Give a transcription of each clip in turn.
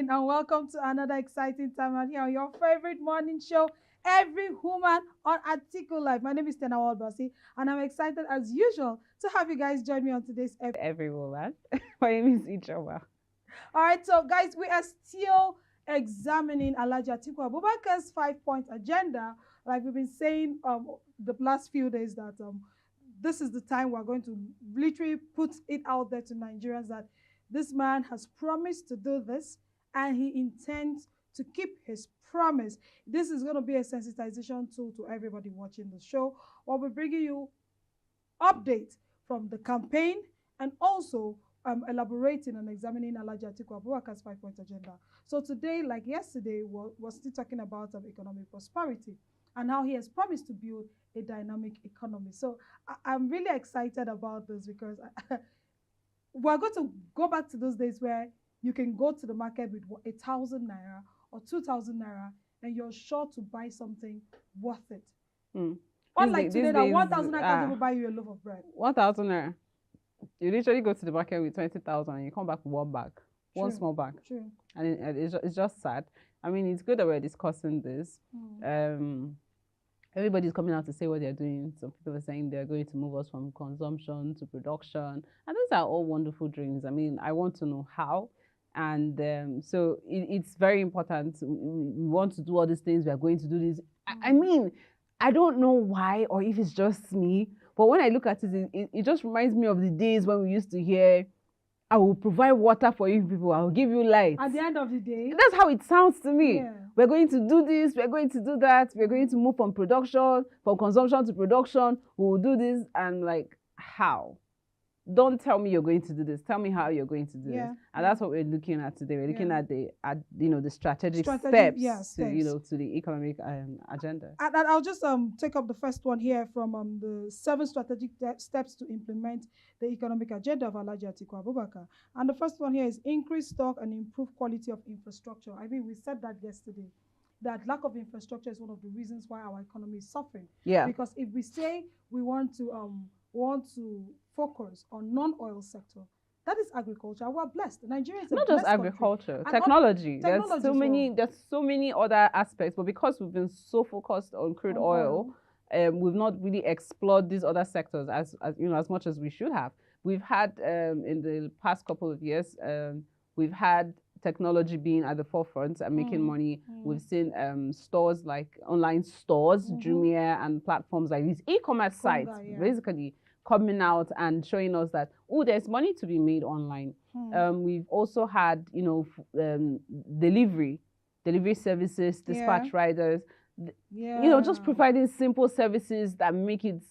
morning and welcome to another exciting time out here on your favorite morning show, Every Woman on AtikuLive. My name is Tena Walbasi and I'm excited as usual to have you guys join me on today's episode. Every woman. My name is Ichoma. All right, so guys, we are still examining Alhaji Atiku Abubakar's 5-point agenda. Like we've been saying the last few days that this is the time we're going to literally put it out there to Nigerians that this man has promised to do this and he intends to keep his promise. This is going to be a sensitization tool to everybody watching the show. We'll be bringing you updates from the campaign and also elaborating and examining Alhaji Atiku Abubakar's 5-point agenda. So today, like yesterday, we're still talking about economic prosperity and how he has promised to build a dynamic economy. So I'm really excited about this because we're going to go back to those days where you can go to the market with 1,000 naira or 2,000 naira and you're sure to buy something worth it. Unlike today, that 1,000 naira can't even buy you a loaf of bread. 1,000 naira. You literally go to the market with 20,000 and you come back with one bag, one small bag. True. And it's just sad. I mean, it's good that we're discussing this. Everybody's coming out to say what they're doing. Some people are saying they're going to move us from consumption to production. And those are all wonderful dreams. I mean, I want to know how. And so it's very important. We want to do all these things. We are going to do this. I mean, I don't know why or if it's just me. But when I look at it, it just reminds me of the days when we used to hear, I will provide water for you people. I will give you light. At the end of the day. That's how it sounds to me. Yeah. We're going to do this. We're going to do that. We're going to move from consumption to production. We will do this. And like, how? Don't tell me you're going to do this. Tell me how you're going to do this. And that's what we're looking at today. We're looking at the strategic steps to the economic agenda. And I'll just take up the first one here from the 7 strategic steps to implement the economic agenda of Alhaji Atiku Abubakar. And the first one here is increase stock and improve quality of infrastructure. I mean, we said that yesterday, that lack of infrastructure is one of the reasons why our economy is suffering. Yeah. Because if we say we want to focus on non-oil sector, that is agriculture. We're blessed. Nigeria is not just agriculture, technology. There's so many other aspects, but because we've been so focused on crude oil, we've not really explored these other sectors as much as we should have. We've had in the past couple of years, we've had technology being at the forefront and making money. We've seen stores like online stores, Jumia, and platforms like these e-commerce sites, basically coming out and showing us that, oh, there's money to be made online. We've also had, delivery services, dispatch riders, just providing simple services that make it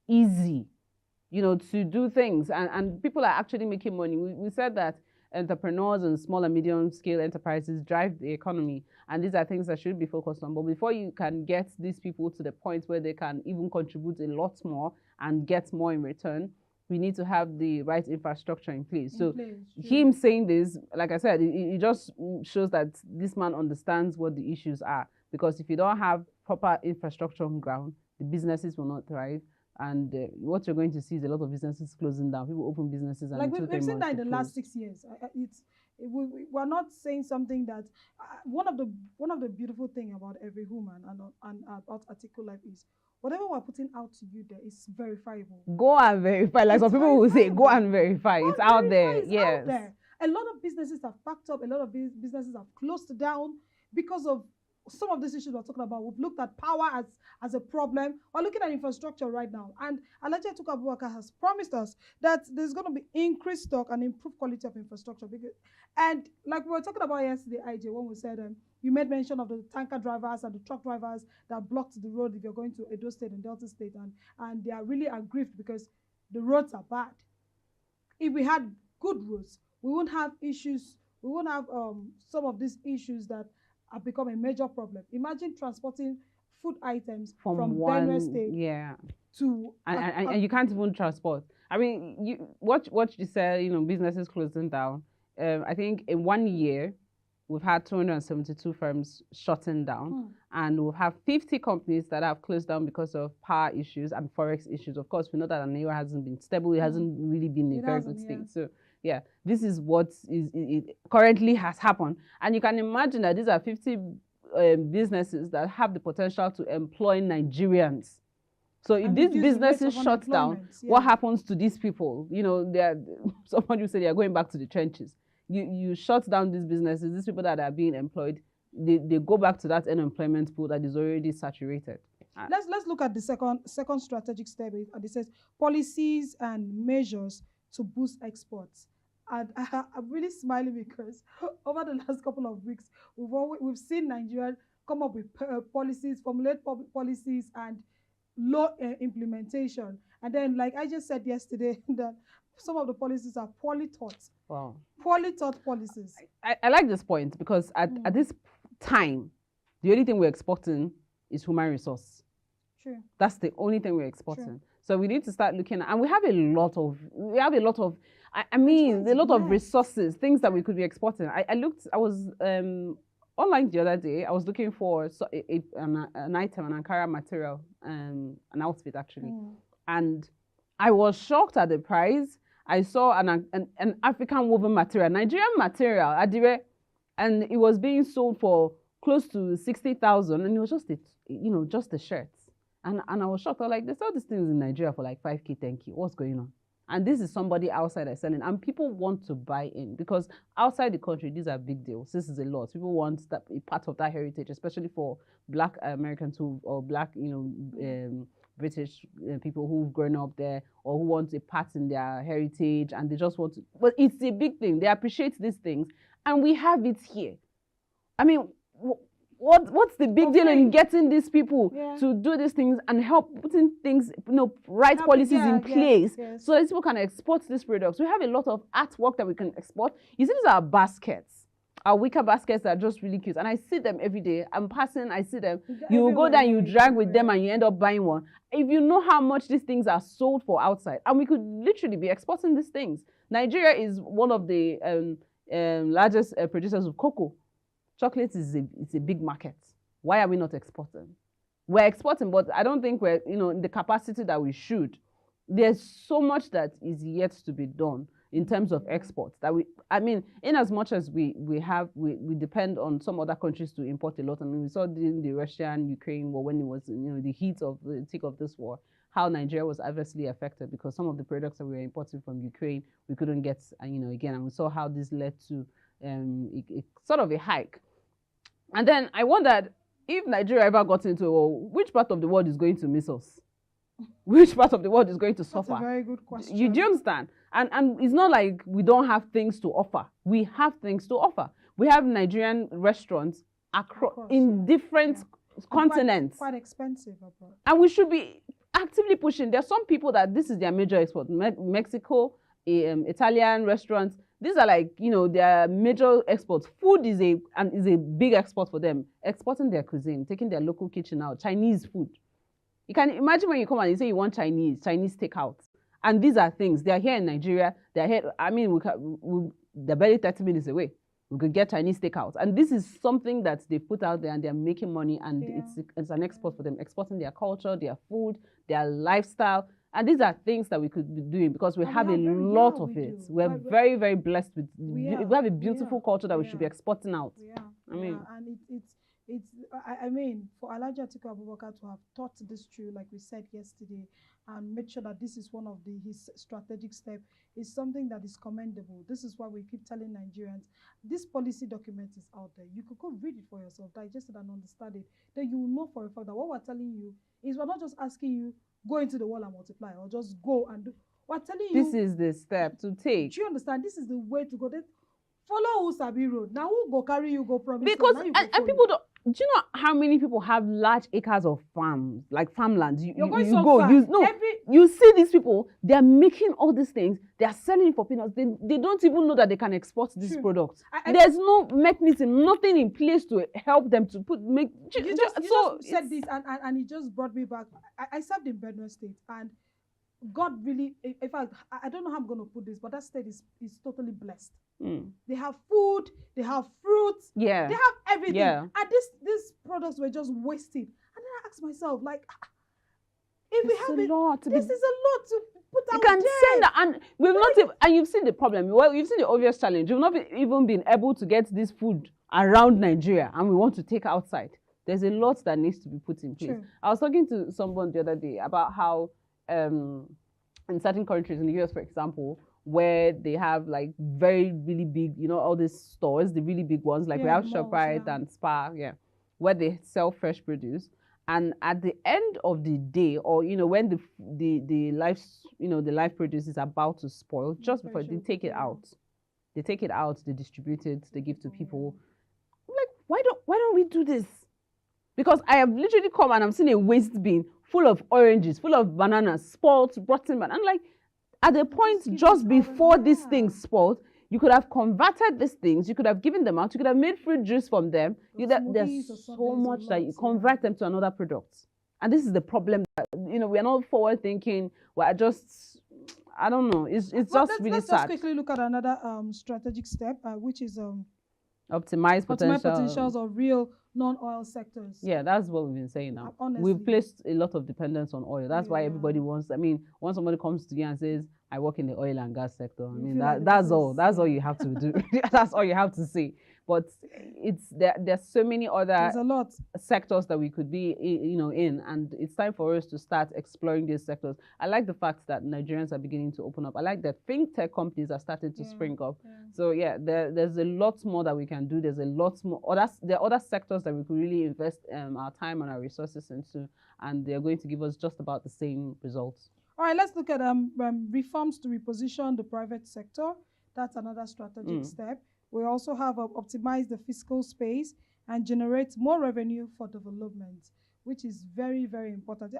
easy, to do things. And people are actually making money. We said that entrepreneurs and small and medium scale enterprises drive the economy, and these are things that should be focused on. But before you can get these people to the point where they can even contribute a lot more and get more in return, we need to have the right infrastructure in place. Him saying this, like I said, it just shows that this man understands what the issues are, because if you don't have proper infrastructure on ground, the businesses will not thrive. And what you're going to see is a lot of businesses closing down. People open businesses and we've seen that in the last 6 years. We're not saying something that one of the beautiful things about Every Woman and about AtikuLive is whatever we're putting out to you there is verifiable. Go and verify. Like some people will say, go and verify. It's out there. Yes. Out there. A lot of businesses have packed up. A lot of businesses have closed down because of some of these issues we're talking about. We've looked at power as a problem. We're looking at infrastructure right now. And Alhaji Atiku Abubakar has promised us that there's going to be increased stock and improved quality of infrastructure. And like we were talking about yesterday, IJ, when we said you made mention of the tanker drivers and the truck drivers that blocked the road if you're going to Edo State and Delta State. And they are really aggrieved because the roads are bad. If we had good roads, we wouldn't have issues. We wouldn't have some of these issues that have become a major problem. Imagine transporting food items from Benue State to and you can't even transport. I mean, what you said, businesses closing down. I think in 1 year, we've had 272 firms shutting down, and we'll have 50 companies that have closed down because of power issues and forex issues. Of course, we know that Naira hasn't been stable. It hasn't really been in a very good state. So yeah, this is what it currently has happened. And you can imagine that these are 50 businesses that have the potential to employ Nigerians. So if these businesses shut down, what happens to these people? You know, somebody will say they are going back to the trenches. You shut down these businesses, these people that are being employed, they go back to that unemployment pool that is already saturated. Let's look at the second strategic step. And it says policies and measures to boost exports. And I'm really smiling because over the last couple of weeks, we've seen Nigeria come up with policies, formulate policies, and law implementation. And then, like I just said yesterday, that some of the policies are poorly thought. Wow. Poorly thought policies. I like this point because at this time, the only thing we're exporting is human resource. True. That's the only thing we're exporting. True. So we need to start looking at, and we have a lot of resources, things that we could be exporting. I was online the other day. I was looking for an item, an Ankara material, an outfit actually. And I was shocked at the price. I saw an African woven material, Nigerian material, Adire, and it was being sold for close to 60,000, and it was just just the shirts. And I was shocked. I was like, they sell these things in Nigeria for like 5K, 10K. What's going on? And this is somebody outside that's selling, and people want to buy in because outside the country, these are big deals. This is a lot. People want that a part of that heritage, especially for Black Americans or Black, British people who've grown up there or who want a part in their heritage, and they just want to. But it's a big thing. They appreciate these things, and we have it here. I mean, what's the big deal in getting these people to do these things and help putting things, right policies in place so that people can export these products? We have a lot of artwork that we can export. You see, these are baskets. Our wicker baskets are just really cute, and I see them every day. I'm passing, I see them. You go there, you drag with them, and you end up buying one. If you know how much these things are sold for outside, and we could literally be exporting these things. Nigeria is one of the largest producers of cocoa. Chocolate is a big market. Why are we not exporting? We're exporting, but I don't think we're in the capacity that we should. There's so much that is yet to be done in terms of exports. In as much as we depend on some other countries to import a lot. I mean, we saw in the Russian-Ukraine war when it was the heat of the thick of this war, how Nigeria was adversely affected because some of the products that we were importing from Ukraine we couldn't get again, and we saw how this led to sort of a hike. And then I wondered if Nigeria ever got into which part of the world is going to miss us? Which part of the world is going to suffer? That's a very good question. Do you understand? And it's not like we don't have things to offer. We have things to offer. We have Nigerian restaurants in different continents. Quite expensive abroad. And we should be actively pushing. There are some people that this is their major export. Mexico, Italian restaurants. These are their major exports. Food is a big export for them. Exporting their cuisine, taking their local kitchen out. Chinese food. You can imagine when you come and you say you want Chinese takeout. And these are things. They are here in Nigeria. They are here. I mean, they're barely 30 minutes away. We could get Chinese takeout. And this is something that they put out there and they're making money. And it's an export for them. Exporting their culture, their food, their lifestyle. And these are things that we could be doing because we have a lot of it. We're very, very blessed with. We have a beautiful culture that we should be exporting out. And for Alhaji Atiku Abubakar to have thought this through, like we said yesterday, and make sure that this is one of his strategic steps, is something that is commendable. This is why we keep telling Nigerians, this policy document is out there. You could go read it for yourself, digest it and understand it. Then you will know for a fact that what we're telling you is we're not just asking you, go into the world and multiply, or just go and do. We're telling you, this is the step to take. Do you understand? This is the way to go. Follow who Sabi road. Now who go carry you go promise? Because and people don't. Do you know how many people have large acres of farms, like farmland? You see these people. They are making all these things. They are selling it for peanuts. They don't even know that they can export these products. There's no mechanism, nothing in place to help them to You just said this, and it just brought me back. I served in Benue State, and God really, in fact, I don't know how I'm going to put this, but that state is totally blessed. They have food, they have fruits, they have everything. And these products were just wasted. And then I asked myself, like, if we have it, this is a lot put You out can there. send that, and we've not even, and you've seen the problem. Well, you've seen the obvious challenge. We've not even been able to get this food around Nigeria, and we want to take outside. There's a lot that needs to be put in place. True. I was talking to someone the other day about how in certain countries, in the US, for example, where they have like very, really big, all these stores, the really big ones, like we have ShopRite and Spar, where they sell fresh produce. And at the end of the day, or when the live produce is about to spoil, just before they take it out, they distribute it, they give to people. Like, why don't we do this? Because I have literally come and I'm seeing a waste bin full of oranges, full of bananas, spoiled, rotten bananas. And like, at the point just before these things spoiled, you could have converted these things, you could have given them out, you could have made fruit juice from them. There's so much that you convert them to another product. And this is the problem that, we're not forward thinking, we're just, I don't know, it's just really let's sad. Let's quickly look at another strategic step, which is optimize potentials of real non-oil sectors. Yeah, that's what we've been saying now. Honestly. We've placed a lot of dependence on oil. That's why everybody wants, when somebody comes to you and says, I work in the oil and gas sector, that's all you have to do. That's all you have to say. But there's so many other sectors that we could be in, and it's time for us to start exploring these sectors. I like the fact that Nigerians are beginning to open up. I like that fintech companies are starting to spring up. So there's a lot more that we can do. There's a lot more there are other sectors that we could really invest our time and our resources into, and they're going to give us just about the same results. All right, let's look at reforms to reposition the private sector. That's another strategic step. We also have optimize the fiscal space and generate more revenue for development, which is very, very important.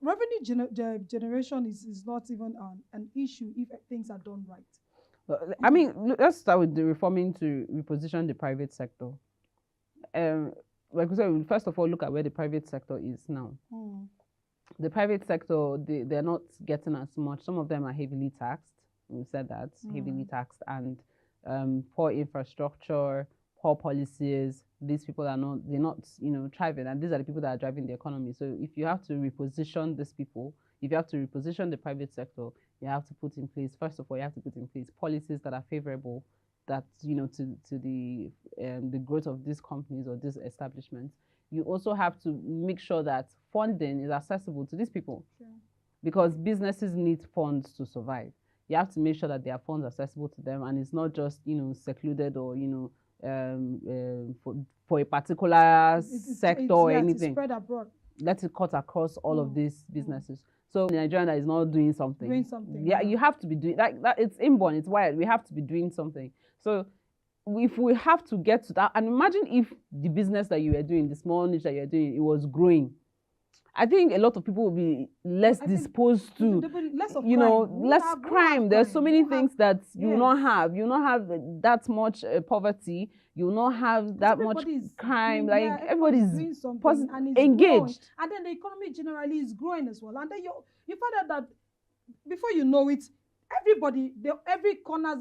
Revenue generation is not even an issue if things are done right. Let's start with the reforming to reposition the private sector. Like we said, first of all, look at where the private sector is now. The private sector, they're not getting as much. Some of them are heavily taxed. We said that, heavily taxed, and poor infrastructure, poor policies. These people they're not thriving, and these are the people that are driving the economy. So if you have to reposition these people, if you have to reposition the private sector, you have to put in place, first of all, you have to put in place policies that are favorable, that to the growth of these companies or these establishments. You also have to make sure that funding is accessible to these people, because businesses need funds to survive. You have to make sure that there are funds accessible to them, and it's not just secluded or for a particular sector or anything. Spread abroad. Let it cut across all of these businesses. So Nigeria that is not doing something. You have to be doing that. It's inborn. It's wired. We have to be doing something. So if we have to get to that, and imagine if the business that you were doing, the small niche that you're doing, it was growing. I think a lot of people will be less disposed to, less crime. There's so many things that you will not have. You will not have that much poverty. You will not have that much crime. Like everybody's engaged. And then the economy generally is growing as well. And then you find out that before you know it, every corner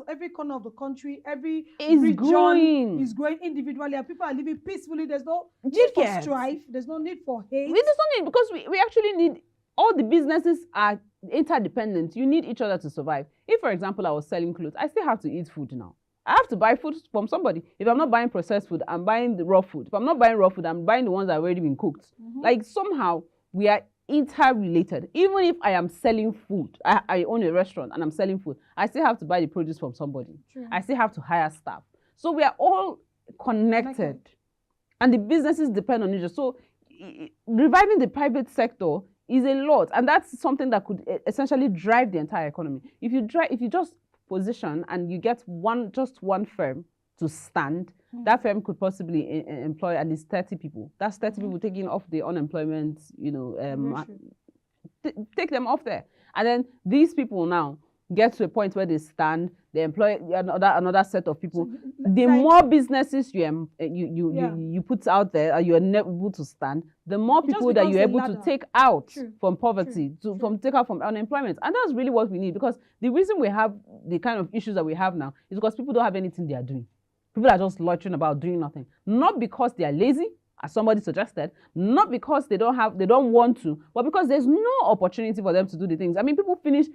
of the country, every region is growing individually, and people are living peacefully. There's no need for strife. There's no need for hate. There's no need, because we actually need, all the businesses are interdependent. You need each other to survive. If, for example, I was selling clothes, I still have to eat food now. I have to buy food from somebody. If I'm not buying processed food, I'm buying the raw food. If I'm not buying raw food, I'm buying the ones that have already been cooked. Like, somehow we are interrelated. Even if I am selling food, I own a restaurant and I'm selling food, I still have to buy the produce from somebody. I still have to hire staff. So we are all connected. And the businesses depend on each other. So reviving the private sector is a lot, and that's something that could essentially drive the entire economy. If you just position and you get just one firm to stand, that firm could possibly employ at least 30 people. That's 30 people taking off the unemployment, take them off there. And then these people now get to a point where they stand, they employ another set of people. The more businesses you put out there, and you are never able to stand, the more people that you're able to take out from poverty, take out from unemployment. And that's really what we need, because the reason we have the kind of issues that we have now is because people don't have anything they are doing. People are just loitering about doing nothing. Not because they are lazy, as somebody suggested, not because they don't want to, but because there's no opportunity for them to do the things. I mean, people finish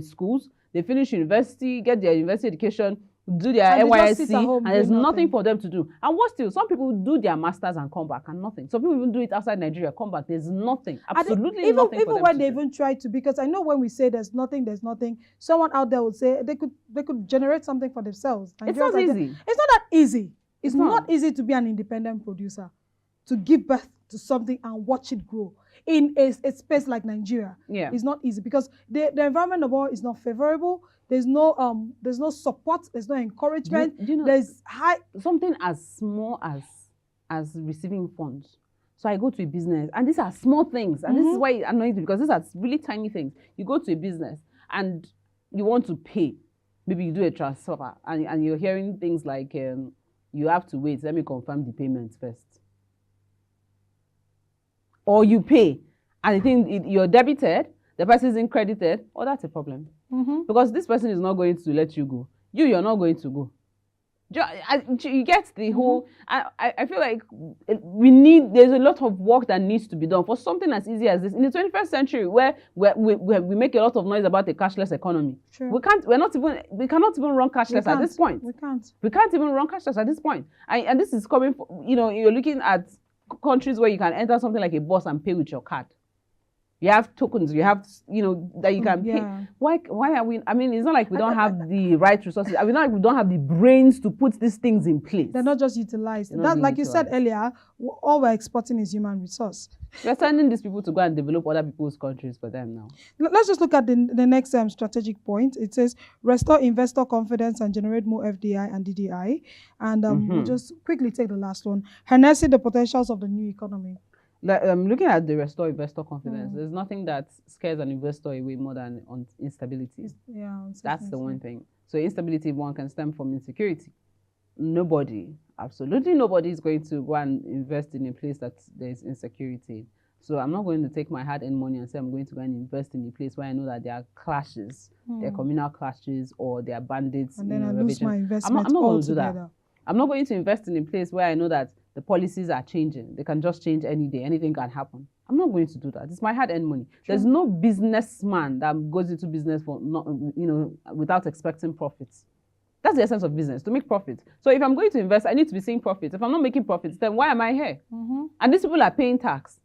schools, they finish university, get their university education, do their NYSC, and there's nothing for them to do. And what still? Some people do their masters and come back and nothing. Some people even do it outside Nigeria, come back. There's nothing, absolutely nothing. Even when they even try to, because I know when we say there's nothing, someone out there would say they could generate something for themselves. It's not easy. It's not that easy. It's not easy to be an independent producer, to give birth to something and watch it grow in a space like Nigeria. Yeah, it's not easy because the environment of all is not favorable. There's no support. There's no encouragement. Do you know, there's something as small as receiving funds. So I go to a business, and these are small things, and this is why it annoys me, because these are really tiny things. You go to a business and you want to pay. Maybe you do a transfer, and you're hearing things like, you have to wait. Let me confirm the payment first. Or you pay, and the thing you're debited, the person isn't credited. Oh, that's a problem. Because this person is not going to let you go. You're not going to go. You get the whole. I feel like there's a lot of work that needs to be done for something as easy as this in the 21st century, where we make a lot of noise about the cashless economy. Sure. We cannot even run cashless at this point. We can't even run cashless at this point. And this is coming from, you're looking at countries where you can enter something like a bus and pay with your card. You have tokens, you have, that you can pay. Why are we, I mean, it's not like we don't have the right resources. I mean, not like we don't have the brains to put these things in place. They're not just utilized. That, like you said earlier, all we're exporting is human resource. We're sending these people to go and develop other people's countries for them now. Let's just look at the next strategic point. It says, restore investor confidence and generate more FDI and DDI. And we'll just quickly take the last one. Harnessing the potentials of the new economy. Looking at the restore investor confidence, there's nothing that scares an investor away more than instability. That's the one thing. So instability, one, can stem from insecurity. Absolutely nobody is going to go and invest in a place that there's insecurity. So I'm not going to take my hard-earned money and say I'm going to go and invest in a place where I know that there are clashes, there are communal clashes, or there are bandits. And then I lose my investment. I'm not going to do that. I'm not going to invest in a place where I know that the policies are changing. They can just change any day. Anything can happen. I'm not going to do that. It's my hard-earned money. Sure. There's no businessman that goes into business for without expecting profits. That's the essence of business, to make profit. So if I'm going to invest, I need to be seeing profits. If I'm not making profits, then why am I here? And these people are paying tax.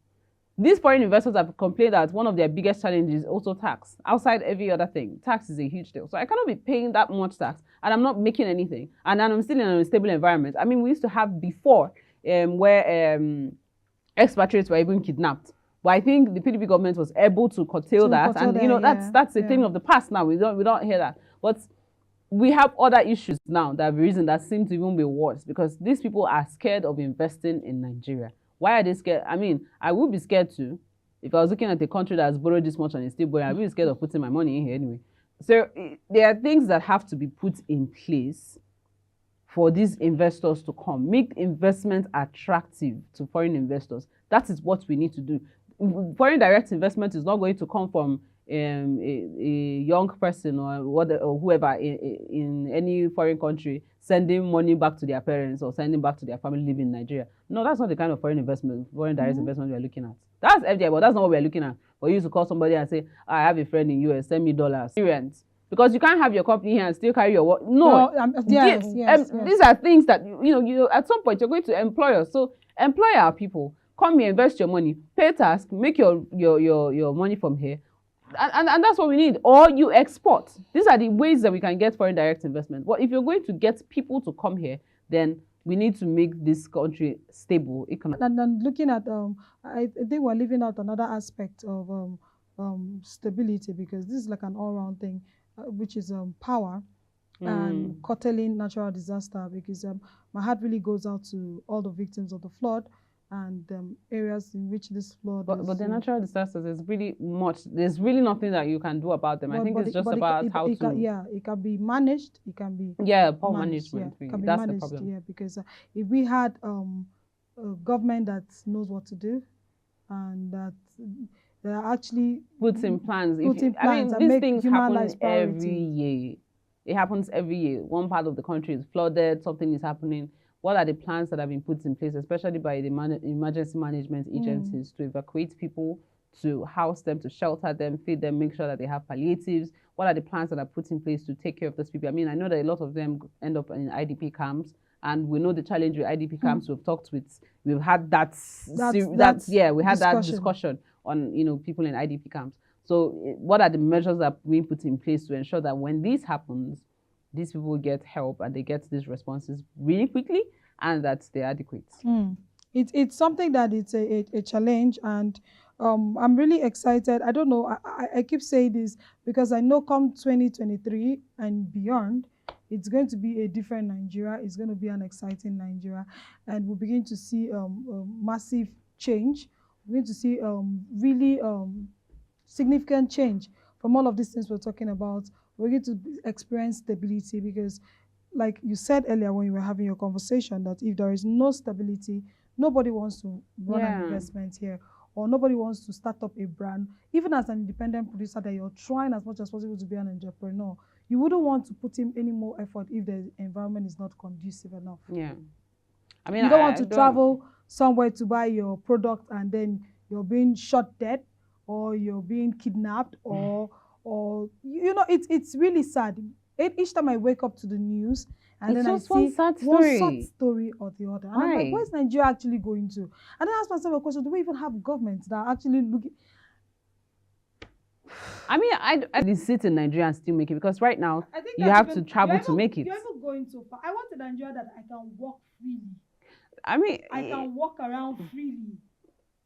These foreign investors have complained that one of their biggest challenges is also tax. Outside every other thing, tax is a huge deal. So I cannot be paying that much tax, and I'm not making anything, and I'm still in an unstable environment. I mean, we used to have before where expatriates were even kidnapped. But I think the PDP government was able to curtail that, and that's a thing of the past now. We don't hear that. But we have other issues now that have arisen that seem to even be worse, because these people are scared of investing in Nigeria. Why are they scared? I mean, I would be scared too. If I was looking at a country that has borrowed this much and is still borrowing, I'd be scared of putting my money in here anyway. So there are things that have to be put in place for these investors to come. Make investment attractive to foreign investors. That is what we need to do. Foreign direct investment is not going to come from a young person or whoever in any foreign country sending money back to their parents or sending back to their family living in Nigeria. No, that's not the kind of foreign direct investment we are looking at. That's FDI, but that's not what we are looking at. For you to call somebody and say, I have a friend in US, send me dollars. Because you can't have your company here and still carry your work. No. These are things that, you at some point, you're going to employ us. So employ our people. Come here, invest your money, pay tax, make your money from here. And that's what we need. Or you export. These are the ways that we can get foreign direct investment. But if you're going to get people to come here, then we need to make this country stable economically. And then looking at, I think we're leaving out another aspect of stability, because this is like an all-round thing, which is power and curtailing natural disaster, because my heart really goes out to all the victims of the flood and areas in which this flood But the natural disasters, there's really nothing that you can do about them. I think it's just about how to... it can be managed, it can be... poor management. Yeah, can be that's managed, the problem. Because if we had a government that knows what to do and that actually... Puts in plans. These things happen every year. It happens every year. One part of the country is flooded, something is happening. what are the plans that have been put in place, especially by the emergency management agencies, to evacuate people, to house them, to shelter them, feed them, make sure that they have palliatives? What are the plans that are put in place to take care of those people? I mean, I know that a lot of them end up in IDP camps, and we know the challenge with IDP camps. We've had that discussion on, you know, people in IDP camps. So what are the measures that are being put in place to ensure that when this happens, these people get help and they get these responses really quickly and that they're adequate? It's something that it's a challenge, and I'm really excited. I don't know, I keep saying this because I know come 2023 and beyond, it's going to be a different Nigeria. It's going to be an exciting Nigeria, and we'll begin to see massive change. We're going to see really significant change from all of these things we're talking about. We're going to experience stability because, like you said earlier when you were having your conversation, that if there is no stability, nobody wants to run an investment here, or nobody wants to start up a brand. Even as an independent producer that you're trying as much as possible to be an entrepreneur, you wouldn't want to put in any more effort if the environment is not conducive enough. Yeah. I mean, you don't want to travel somewhere to buy your product and then you're being shot dead, or you're being kidnapped, or you know, it's really sad. Each time I wake up to the news, and then I see one sad story or the other. And I'm like, where's Nigeria actually going to? And then I ask myself a question, do we even have governments that are actually looking? I mean, I sit in Nigeria and still make it, because right now you have to travel to make it. You're even going so far. I want a Nigeria that I can walk freely. I mean, I can walk around freely.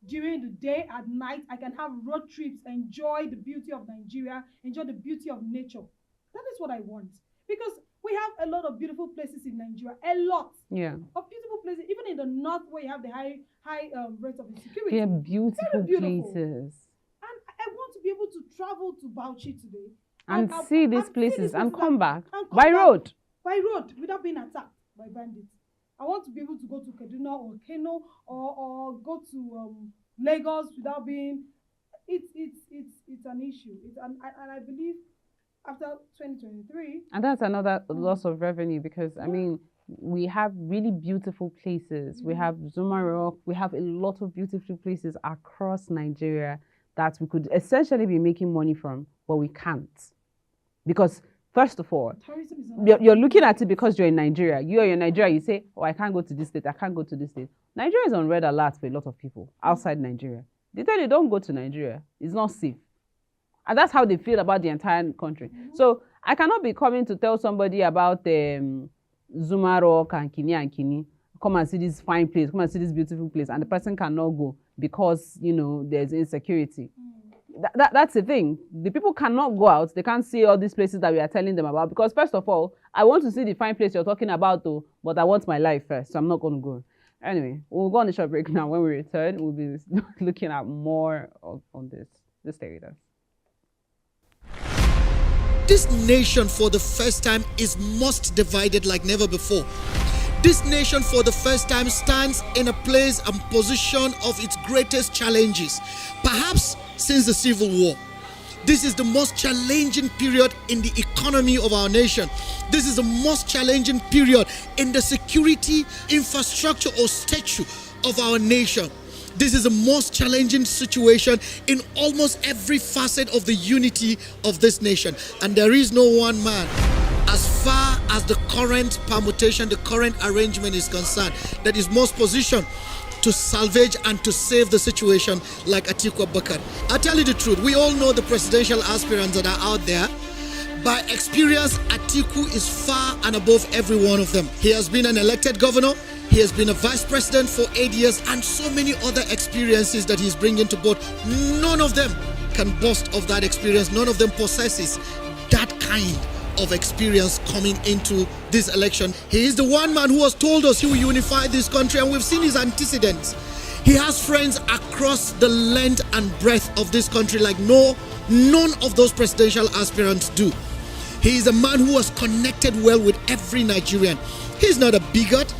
During the day, at night, I can have road trips, enjoy the beauty of Nigeria, enjoy the beauty of nature. That is what I want. Because we have a lot of beautiful places in Nigeria, a lot of beautiful places, even in the north where you have the high rates of insecurity. They're beautiful places. And I want to be able to travel to Bauchi today and see these places and come back by road. By road, without being attacked by bandits. I want to be able to go to Kaduna or Kano or go to Lagos without being. It's an issue. And I believe after 2023. And that's another loss of revenue, because I mean, we have really beautiful places. We have Zuma Rock. We have a lot of beautiful places across Nigeria that we could essentially be making money from, but we can't, because first of all, you're looking at it because you're in Nigeria. You're in Nigeria, you say, oh, I can't go to this state, I can't go to this state. Nigeria is on red alert for a lot of people outside Nigeria. They tell you, don't go to Nigeria. It's not safe. And that's how they feel about the entire country. So I cannot be coming to tell somebody about Zuma Rock and Kini. Come and see this fine place, come and see this beautiful place, and the person cannot go because, you know, there's insecurity. That's the thing. The people cannot go out. They can't see all these places that we are telling them about, because first of all, I want to see the fine place you're talking about though, but I want my life first, so I'm not going to go. Anyway, we'll go on a short break now. When we return, we'll be looking at more on this. Just stay with us. This nation for the first time is most divided like never before. This nation for the first time stands in a place and position of its greatest challenges, perhaps since the Civil War. This is the most challenging period in the economy of our nation. This is the most challenging period in the security, infrastructure or statue of our nation. This is the most challenging situation in almost every facet of the unity of this nation. And there is no one man, as far as the current permutation, the current arrangement is concerned, that is most positioned to salvage and to save the situation like Atiku Abubakar. I tell you the truth, we all know the presidential aspirants that are out there. By experience, Atiku is far and above every one of them. He has been an elected governor, he has been a vice president for 8 years, and so many other experiences that he's bringing to board. None of them can boast of that experience. None of them possesses that kind of experience coming into this election. He is the one man who has told us he will unify this country, and we've seen his antecedents. He has friends across the length and breadth of this country like none of those presidential aspirants do. He is a man who has connected well with every Nigerian. He's not a bigot.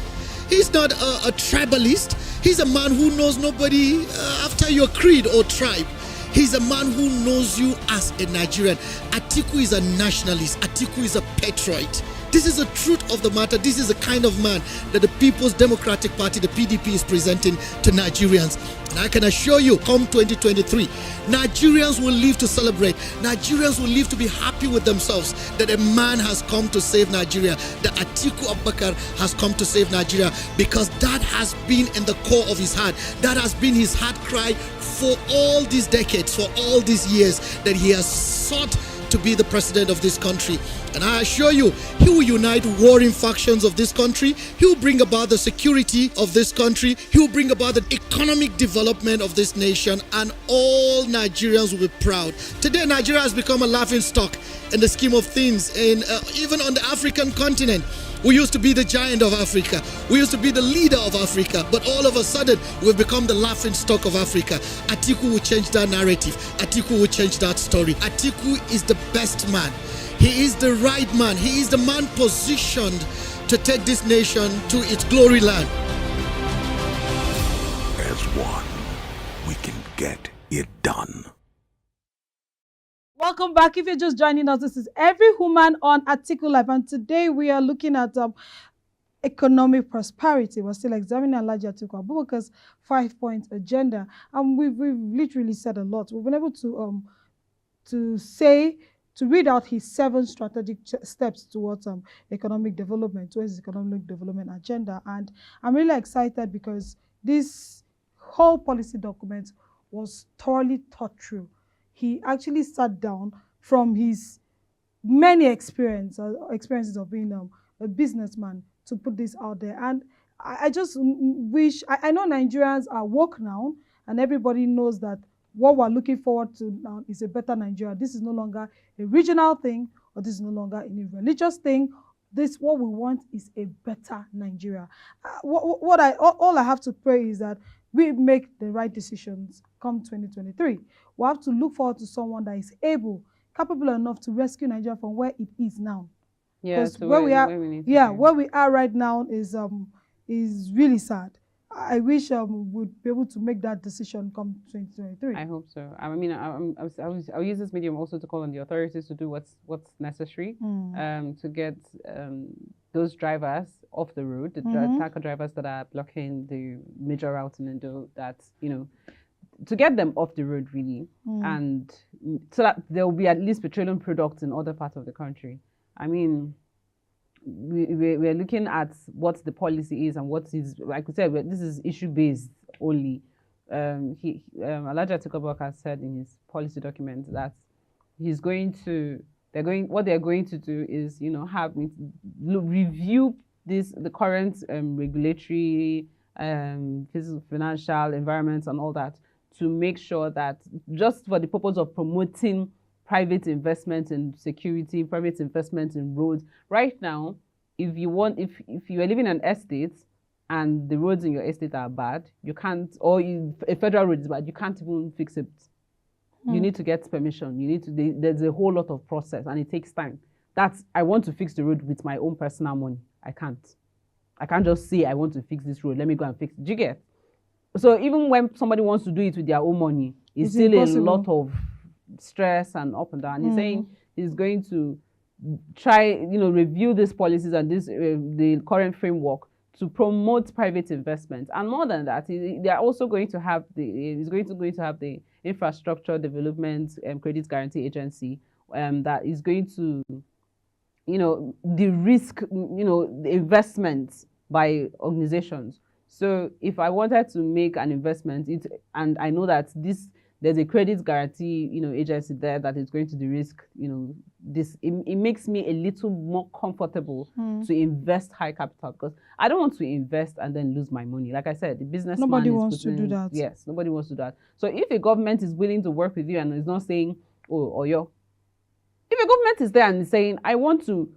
He's not a tribalist. He's a man who knows nobody after your creed or tribe. He's a man who knows you as a Nigerian. Atiku is a nationalist. Atiku is a patriot. This is the truth of the matter. This is the kind of man that the People's Democratic Party, the PDP, is presenting to Nigerians. And I can assure you, come 2023, Nigerians will live to celebrate. Nigerians will live to be happy with themselves that a man has come to save Nigeria, that Atiku Abubakar has come to save Nigeria, because that has been in the core of his heart. That has been his heart cry for all these decades, for all these years that he has sought to be the president of this country. And I assure you, he will unite warring factions of this country. He will bring about the security of this country. He will bring about the economic development of this nation, and all Nigerians will be proud. Today, Nigeria has become a laughing stock in the scheme of things, and even on the African continent. We used to be the giant of Africa. We used to be the leader of Africa. But all of a sudden, we've become the laughing stock of Africa. Atiku will change that narrative. Atiku will change that story. Atiku is the best man. He is the right man. He is the man positioned to take this nation to its glory land. As one, we can get it done. Welcome back. If you're just joining us, this is Every Woman on AtikuLive, and today we are looking at economic prosperity. We're still examining Alhaji Atiku Abubakar's 5-point agenda, and we've literally said a lot. We've been able to read out his 7 strategic steps towards economic development, towards his economic development agenda, and I'm really excited because this whole policy document was thoroughly thought through. He actually sat down from his many experiences of being a businessman to put this out there. And I just wish, I know Nigerians are woke now, and everybody knows that what we're looking forward to now is a better Nigeria. This is no longer a regional thing, or this is no longer a religious thing. What we want is a better Nigeria. All I have to pray is that we make the right decisions come 2023. We have to look forward to someone that is capable enough to rescue Nigeria from where it is now. Yeah, so where we are right now is really sad. I wish we'd be able to make that decision come 2023. I hope so. I mean, I'll use this medium also to call on the authorities to do what's necessary to get those drivers off the road, the tanker drivers that are blocking the major routes in Indo, that, to get them off the road, really, and so that there will be at least petroleum products in other parts of the country. I mean, we're looking at what the policy is and what is, like we said, this is issue-based only. Alhaji Atiku Abubakar said in his policy document that what they're going to do is, review the current regulatory, physical, financial environments and all that, to make sure that, just for the purpose of promoting private investment in security, private investment in roads. Right now, if you are living in an estate and the roads in your estate are bad, you can't, or a federal road is bad, you can't even fix it. You need to get permission. There's a whole lot of process, and it takes time. I want to fix the road with my own personal money. I can't just say I want to fix this road. Let me go and fix it. Do you get? So even when somebody wants to do it with their own money, it's still impossible. A lot of stress and up and down. He's saying he's going to try, review these policies and the current framework to promote private investment. And more than that, they are also going to have he's going to have the Infrastructure Development Credit Guarantee Agency that is going to, de-risk, the investments by organizations. So if I wanted to make an investment, and I know that there's a credit guarantee, agency there that is going to de-risk, this. It makes me a little more comfortable to invest high capital, because I don't want to invest and then lose my money. Like I said, the business. Nobody wants to do that. Yes, nobody wants to do that. So if a government is willing to work with you and is not saying, if a government is there and is saying, I want to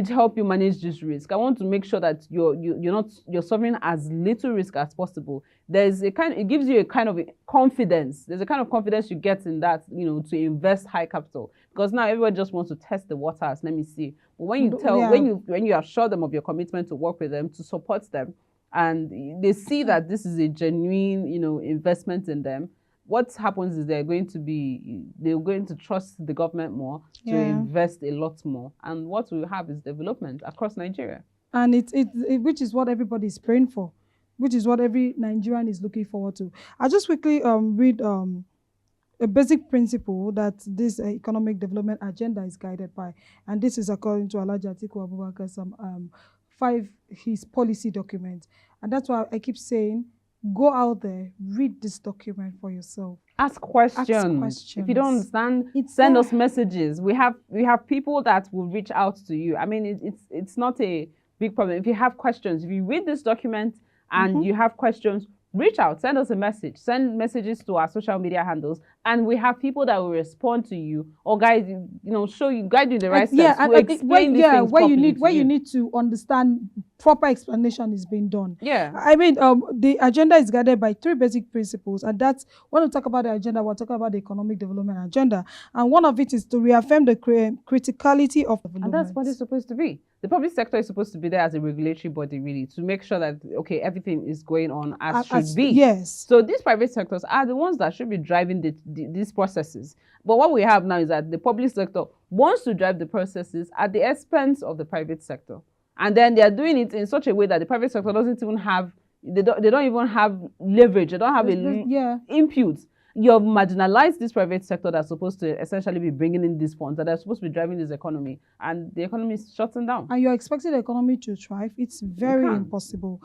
help you manage this risk, I want to make sure that you're suffering as little risk as possible. It gives you a kind of confidence. There's a kind of confidence you get in that, to invest high capital, because now everybody just wants to test the waters. Let me see. But when you assure them of your commitment to work with them, to support them, and they see that this is a genuine, investment in them, what happens is they're going to trust the government more to invest a lot more. And what we have is development across Nigeria. And which is what everybody is praying for, which is what every Nigerian is looking forward to. I'll just quickly read a basic principle that this economic development agenda is guided by. And this is according to Atiku Abubakar's his policy document. And that's why I keep saying, go out there, read this document for yourself. Ask questions. If you don't understand, send us messages. We have people that will reach out to you. I mean, it's not a big problem. If you have questions, if you read this document and you have questions, reach out, send us a message, send messages to our social media handles, and we have people that will respond to you or guide you, guide you the right steps. Where you need to understand, proper explanation is being done. Yeah. I mean, the agenda is guided by 3 basic principles, and that's when we talk about the agenda, we're talking about the economic development agenda, and one of it is to reaffirm the criticality of development. And that's what it's supposed to be. The public sector is supposed to be there as a regulatory body, really, to make sure that, okay, everything is going on as should be. Yes. So these private sectors are the ones that should be driving these processes. But what we have now is that the public sector wants to drive the processes at the expense of the private sector. And then they are doing it in such a way that the private sector doesn't even have, they don't even have leverage. They don't have input. You have marginalized this private sector that's supposed to essentially be bringing in these funds, that are supposed to be driving this economy, and the economy is shutting down. And you're expecting the economy to thrive? It's very impossible.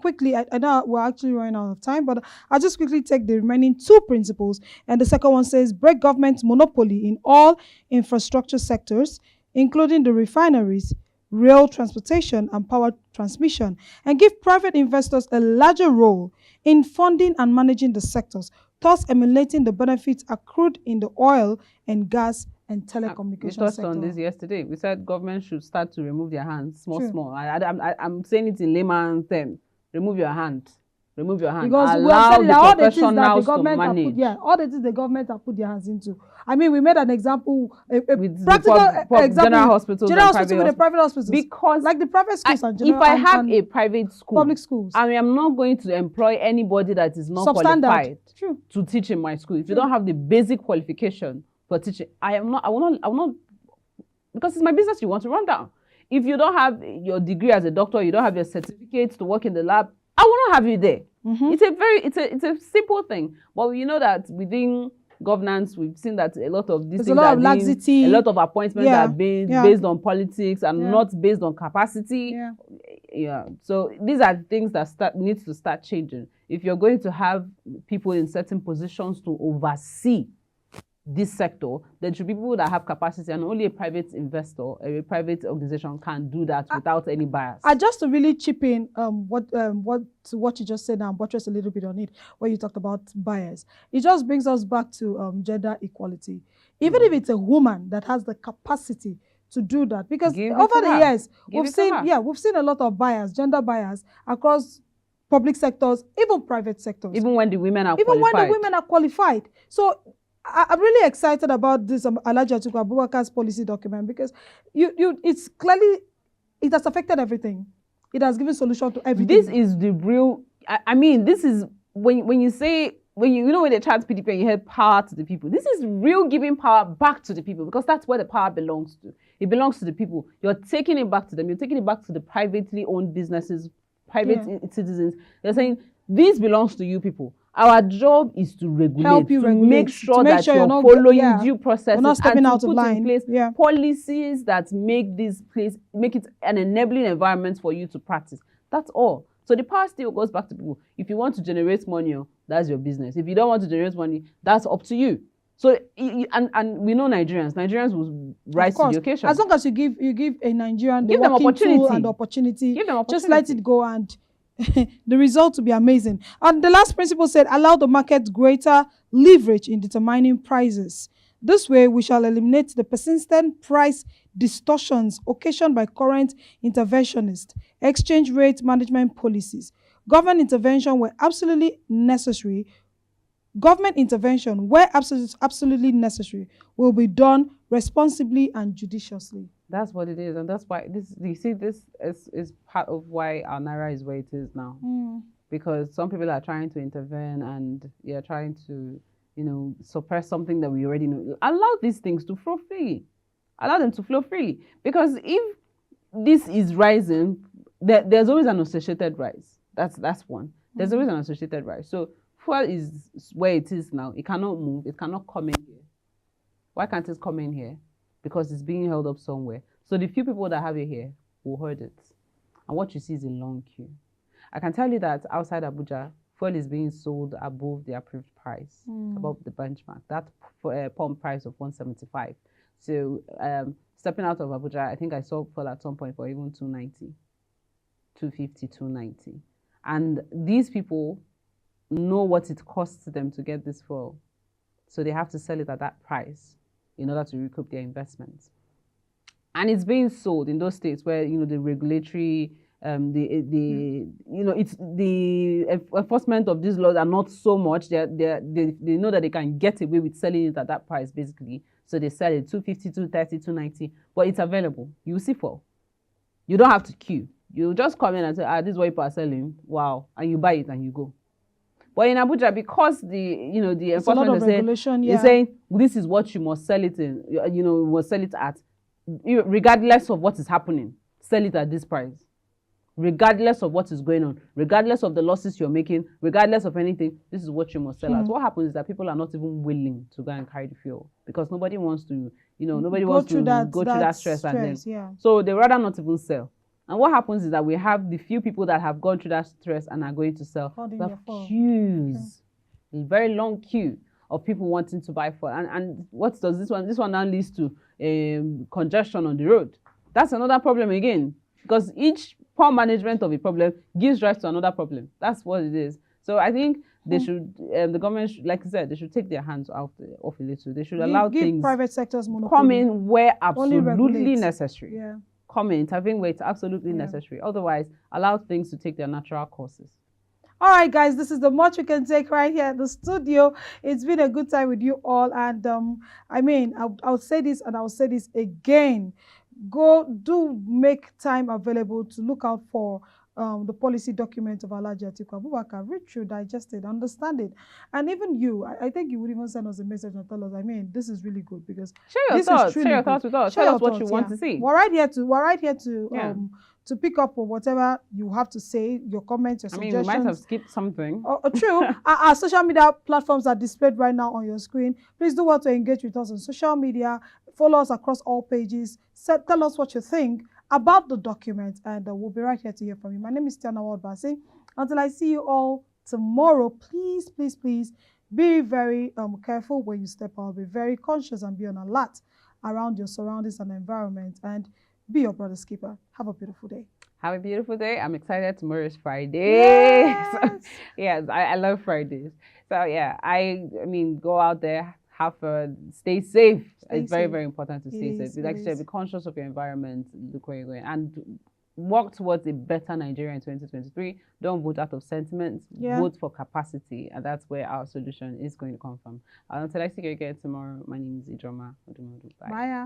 Quickly, I know we're actually running out of time, but I'll just quickly take the remaining 2 principles. And the second one says, break government monopoly in all infrastructure sectors, including the refineries, rail transportation, and power transmission, and give private investors a larger role in funding and managing the sectors, thus emulating the benefits accrued in the oil and gas and telecommunications sector. We touched on this yesterday. We said government should start to remove their hands, small. I'm saying it in layman's terms. Remove your hand. Remove your hand. Because allow the professionals to manage. All the things the government have put their hands into. I mean, we made an example, a practical example. General hospitals with the private hospitals. Because like the private schools and general, if I have a private school, public schools, I am not going to employ anybody that is not qualified to teach in my school. If you don't have the basic qualification for teaching, I will not, because it's my business you want to run down. If you don't have your degree as a doctor, you don't have your certificates to work in the lab, I will not have you there. It's a simple thing. But we know that within governance, we've seen that a lot of these things are laxity. A lot of appointments are being based on politics and not based on capacity. So these are things that need to start changing. If you're going to have people in certain positions to oversee this sector, there should be people that have capacity, and only a private investor or a private organization can do that without any bias. Just to really chip in what you just said and buttress a little bit on it, where you talked about bias, it just brings us back to gender equality. Even if it's a woman that has the capacity to do that, because over the years we've seen a lot of bias, gender bias across public sectors, even private sectors. Even when the women are qualified. So I'm really excited about this Atiku Abubakar's policy document, because it's clearly, it has affected everything. It has given solution to everything. This is the real, I mean, this is when you say, when they chant PDP and you hear power to the people, this is real giving power back to the people, because that's where the power belongs to. It belongs to the people. You're taking it back to them. You're taking it back to the privately owned businesses, private citizens. You're saying, this belongs to you people. Our job is to regulate, make sure that you're following due processes, and to put in place policies that make it an enabling environment for you to practice. That's all. So the power still goes back to people. If you want to generate money, that's your business. If you don't want to generate money, that's up to you. So and we know Nigerians will rise to the occasion. As long as you give a Nigerian the opportunity and opportunity, just let it go, and the result will be amazing. And the last principle said, allow the market greater leverage in determining prices. This way, we shall eliminate the persistent price distortions occasioned by current interventionist exchange rate management policies. Government intervention, where absolutely necessary, will be done responsibly and judiciously. That's what it is, and that's why you see this is part of why our naira is where it is now. because some people are trying to intervene and they're trying to, suppress something that we already know. Allow these things to flow freely. Allow them to flow freely. Because if this is rising, there's always an associated rise. That's one. There's always an associated rise. So fuel is where it is now. It cannot move. It cannot come in here. Why can't it come in here? Because it's being held up somewhere. So the few people that have it here will hold it. And what you see is a long queue. I can tell you that outside Abuja, fuel is being sold above the approved price, above the benchmark. That pump price of 175. So stepping out of Abuja, I think I saw fuel at some point for even 290, 250, 290. And these people know what it costs them to get this fuel. So they have to sell it at that price in order to recoup their investments. And it's being sold in those states where, the regulatory, it's the enforcement of these laws are not so much. They know that they can get away with selling it at that price, basically. So they sell it 250, 230, 290, but it's available. You see for. You don't have to queue. You just come in and say, this is what people are selling. Wow. And you buy it and you go. But in Abuja, because the enforcement is saying this is what you must sell it in, you must sell it at, regardless of what is happening, sell it at this price. Regardless of what is going on, regardless of the losses you're making, regardless of anything, this is what you must sell at. What happens is that people are not even willing to go and carry the fuel because nobody wants to, nobody wants to go through that stress and then. So they rather not even sell. And what happens is that we have the few people that have gone through that stress and are going to sell. The queues, a very long queue of people wanting to buy fuel. And what does this one? This one now leads to congestion on the road. That's another problem again, because each poor management of a problem gives rise to another problem. That's what it is. So I think they should, the government, like I said, they should take their hands off a little. They should allow things private sectors monopoly. Come in where absolutely necessary. Yeah. Come in, intervene where it's absolutely necessary. Otherwise, allow things to take their natural courses. All right, guys, this is the much we can take right here at the studio. It's been a good time with you all. And I'll say this and I'll say this again. Do make time available to look out for the policy document of Alhaji Atiku Abubakar. Read through, digest it, understand it. And even you, I think you would even send us a message and tell us, this is really good because share your thoughts with us. Tell us what you want to see. We're right here to pick up on whatever you have to say, your comments, your suggestions. We might have skipped something. True. Our social media platforms are displayed right now on your screen. Please do want to engage with us on social media. Follow us across all pages. Tell us what you think about the document, and we'll be right here to hear from you. My name is Tiana Waldbasi. Until I see you all tomorrow, please, please, please be very careful when you step out. Be very conscious and be on alert around your surroundings and environment, and be your brother's keeper. Have a beautiful day. Have a beautiful day. I'm excited. Tomorrow is Friday. Yes, yes, I love Fridays. So yeah, I mean, go out there. Have fun, stay safe. It's very, very important to stay safe. Like you said, be conscious of your environment, look where you're going, and work towards a better Nigeria in 2023. Don't vote out of sentiment, vote for capacity, and that's where our solution is going to come from. Until I see you again tomorrow, my name is Ijoma. Bye. Bye.